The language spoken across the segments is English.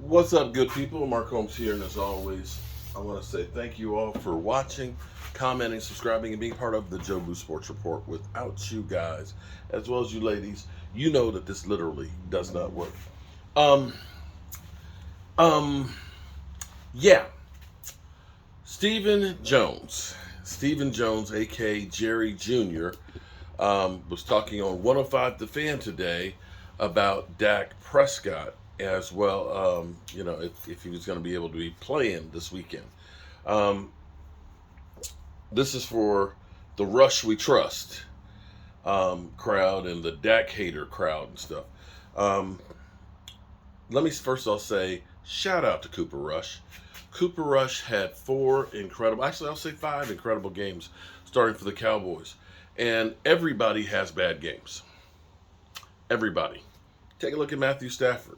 What's up, good people? Mark Holmes here, and as always, I want to say thank you all for watching, commenting, subscribing, and being part of the Joe Blue Sports Report. Without you guys, as well as you ladies, you know that this literally does not work. Um, um, yeah. Stephen Jones, aka Jerry Jr., was talking on 105 The Fan today about Dak Prescott as well. If he was going to be able to be playing this weekend. Um, this is for the Rush We Trust crowd and the Dak hater crowd and stuff. Um, Let me first I'll say shout out to Cooper Rush. Cooper Rush had I'll say five incredible games starting for the Cowboys. And everybody has bad games. Everybody. Take a look at Matthew Stafford.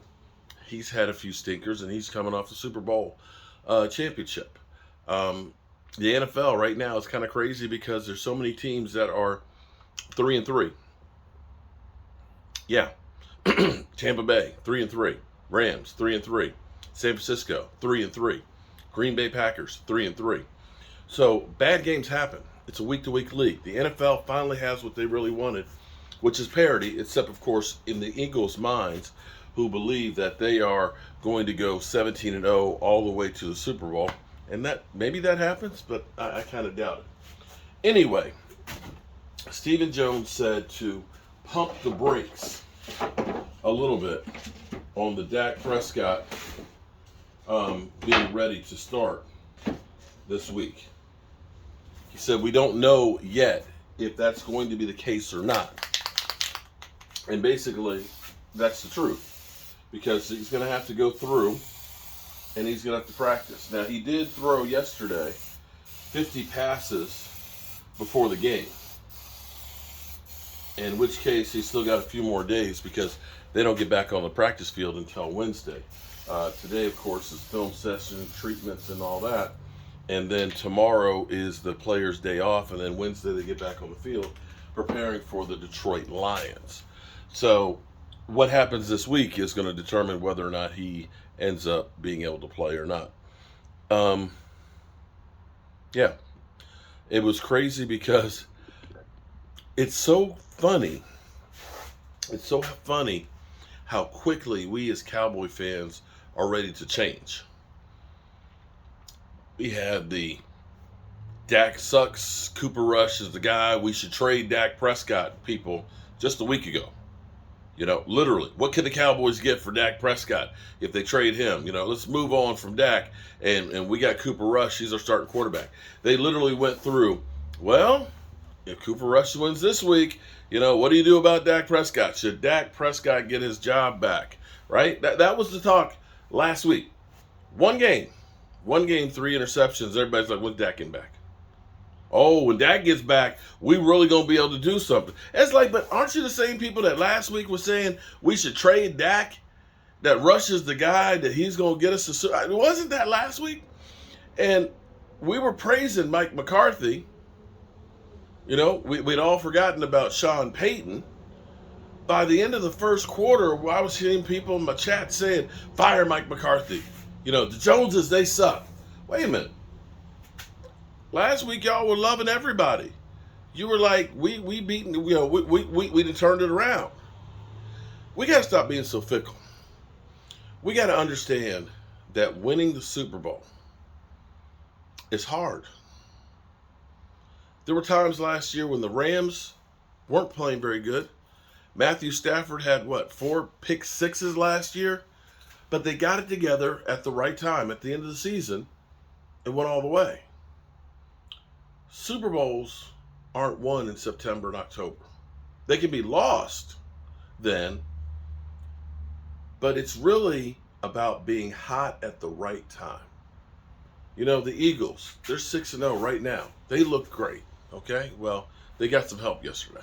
He's had a few stinkers, and he's coming off the Super Bowl championship. The NFL right now is kind of crazy because there's so many teams that are 3-3. Yeah. Tampa Bay, 3-3. Rams, 3-3. San Francisco, 3-3. Green Bay Packers, 3-3. So bad games happen. It's a week-to-week league. The NFL finally has what they really wanted, which is parity, except, of course, in the Eagles' minds, who believe that they are going to go 17-0 all the way to the Super Bowl. And maybe that happens, but I kind of doubt it. Anyway, Stephen Jones said to pump the brakes a little bit on the Dak Prescott being ready to start this week. He said, we don't know yet if that's going to be the case or not. And basically, that's the truth. Because he's going to have to go through, and he's going to have to practice. Now, he did throw yesterday 50 passes before the game. In which case, he's still got a few more days because they don't get back on the practice field until Wednesday. Today, of course, is film session, treatments, and all that. And then tomorrow is the players' day off, and then Wednesday they get back on the field preparing for the Detroit Lions. So what happens this week is going to determine whether or not he ends up being able to play or not. Yeah. It was crazy because it's so funny. It's so funny how quickly we as Cowboy fans are ready to change. We had the Dak sucks, Cooper Rush is the guy, we should trade Dak Prescott people just a week ago. Literally, what could the Cowboys get for Dak Prescott if they trade him? Let's move on from Dak, and we got Cooper Rush, he's our starting quarterback. They literally went through, well, if Cooper Rush wins this week, what do you do about Dak Prescott? Should Dak Prescott get his job back? Right? That was the talk last week. One game, 3 interceptions. Everybody's like, when's Dak getting back? Oh, when Dak gets back, we really going to be able to do something. It's like, but aren't you the same people that last week were saying we should trade Dak? That Rush is the guy, that he's going to get us to... Wasn't that last week? And we were praising Mike McCarthy. We'd all forgotten about Sean Payton. By the end of the first quarter, I was hearing people in my chat saying, fire Mike McCarthy. The Joneses, they suck. Wait a minute. Last week, y'all were loving everybody. You were like, we beaten, we done turned it around. We got to stop being so fickle. We got to understand that winning the Super Bowl is hard. There were times last year when the Rams weren't playing very good. Matthew Stafford had, 4 pick sixes last year? But they got it together at the right time, at the end of the season, and went all the way. Super Bowls aren't won in September and October. They can be lost then, but it's really about being hot at the right time. The Eagles, they're 6-0 right now. They look great, okay? Well, they got some help yesterday.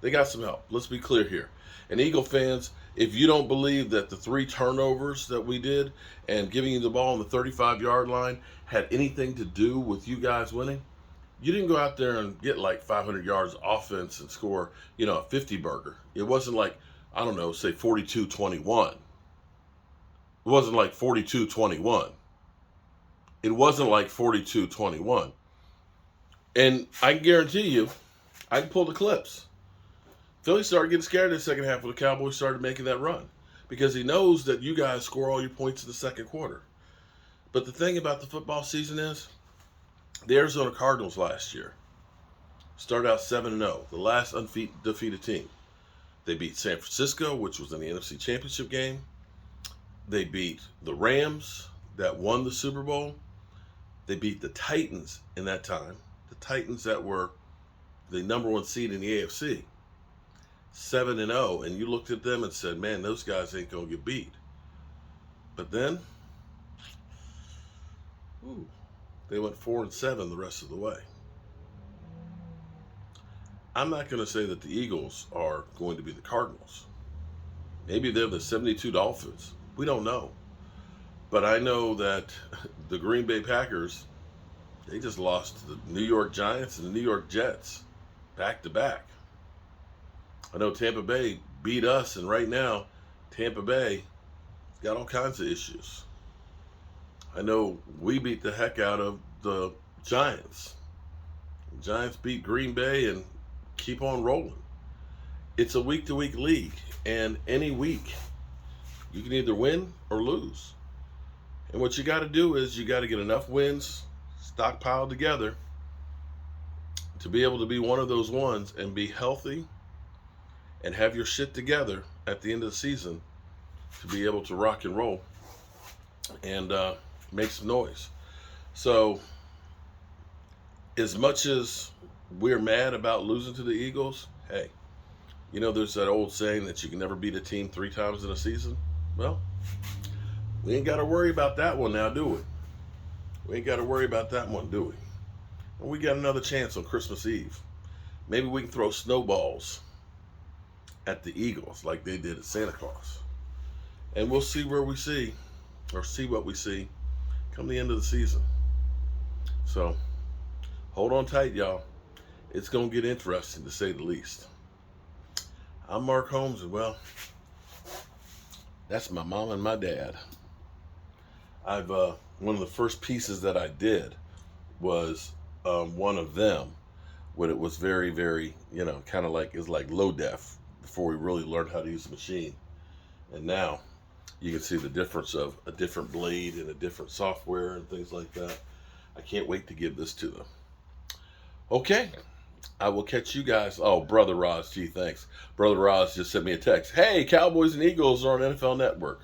They got some help. Let's be clear here. And Eagle fans, if you don't believe that the 3 turnovers that we did and giving you the ball on the 35-yard line had anything to do with you guys winning, you didn't go out there and get like 500 yards offense and score, a 50 burger. It wasn't like, I don't know, say 42-21. It wasn't like 42-21. It wasn't like 42-21. And I can guarantee you, I can pull the clips. Philly started getting scared in the second half when the Cowboys started making that run because he knows that you guys score all your points in the second quarter. But the thing about the football season is, the Arizona Cardinals last year started out 7-0, the last undefeated team. They beat San Francisco, which was in the NFC Championship game. They beat the Rams that won the Super Bowl. They beat the Titans in that time. The Titans that were the number one seed in the AFC. 7-0, and you looked at them and said, man, those guys ain't going to get beat. But then, they went 4-7 the rest of the way. I'm not going to say that the Eagles are going to be the Cardinals. Maybe they're the 72 Dolphins. We don't know. But I know that the Green Bay Packers, they just lost to the New York Giants and the New York Jets back to back. I know Tampa Bay beat us, and right now, Tampa Bay got all kinds of issues. I know we beat the heck out of the Giants. The Giants beat Green Bay and keep on rolling. It's a week-to-week league, and any week, you can either win or lose. And what you got to do is you got to get enough wins stockpiled together to be able to be one of those ones and be healthy and have your shit together at the end of the season to be able to rock and roll and make some noise. So, as much as we're mad about losing to the Eagles, hey, you know there's that old saying that you can never beat a team 3 times in a season? Well, we ain't got to worry about that one now, do we? We ain't got to worry about that one, do we? And we got another chance on Christmas Eve. Maybe we can throw snowballs at the Eagles like they did at Santa Claus. And we'll see what we see come the end of the season. So, hold on tight, y'all. It's going to get interesting, to say the least. I'm Mark Holmes, and well, that's my mom and my dad. One of the first pieces that I did was one of them when it was very, very, kind of like, it's like low def before we really learned how to use the machine. And now you can see the difference of a different blade and a different software and things like that. I can't wait to give this to them. Okay, I will catch you guys. Oh, Brother Roz, gee, thanks. Brother Roz just sent me a text. Hey, Cowboys and Eagles are on NFL Network.